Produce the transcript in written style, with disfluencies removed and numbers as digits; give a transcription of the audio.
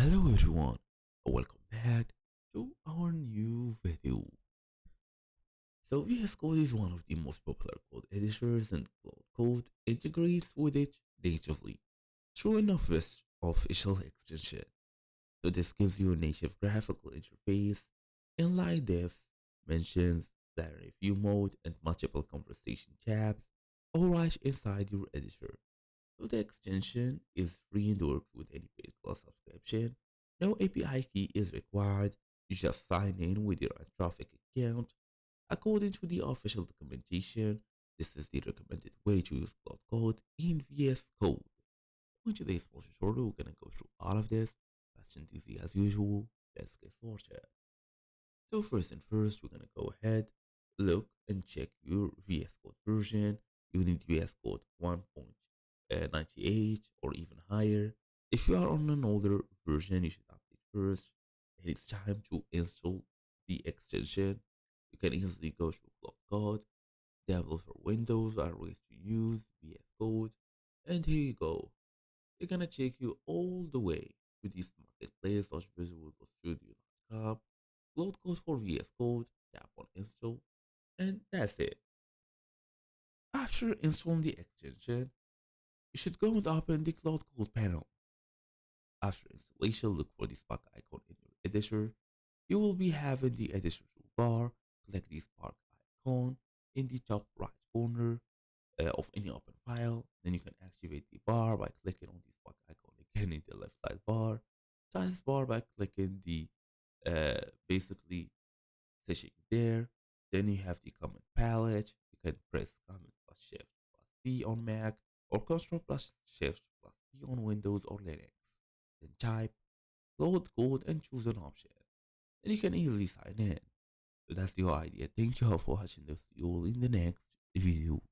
Hello everyone, welcome back to our new video. So VS Code is one of the most popular code editors and Cloud Code integrates with it natively through an official extension. So this gives you a native graphical interface, inline diffs, mentions, direct view mode, and multiple conversation tabs all right inside your editor. So the extension is free and works with any paid class subscription. No API key is required. You just sign in with your Anthropic account. According to the official documentation, this is the recommended way to use Cloud Code in VS Code. In today's small tutorial, we're gonna go through all of this, fast and easy as usual. Let's get started. So first and first, we're gonna go ahead, look and check your VS Code version. You need VS Code 1.98 or even higher. If you are on an older version, you should update first. It's time to install the extension. You can easily go to Cloud Code. Devils for Windows are ways to use VS Code. And here you go. It's gonna take you all the way to this marketplace.visualstudio.com. Load code for VS Code, tap on install, and that's it. After installing the extension, you should go and open the Cloud Code panel. After installation, look for the spark icon in your editor. You will be having the editor toolbar. Click the spark icon in the top right corner of any open file. Then you can activate the bar by clicking on the spark icon again in the left side bar. Size bar by clicking the basically searching there. Then you have the command palette. You can press command plus shift plus B on Mac or control plus shift plus B on Windows or Linux. Then type load code and choose an option. Then you can easily sign in. So that's the whole idea. Thank you all for watching this. See you all in the next video.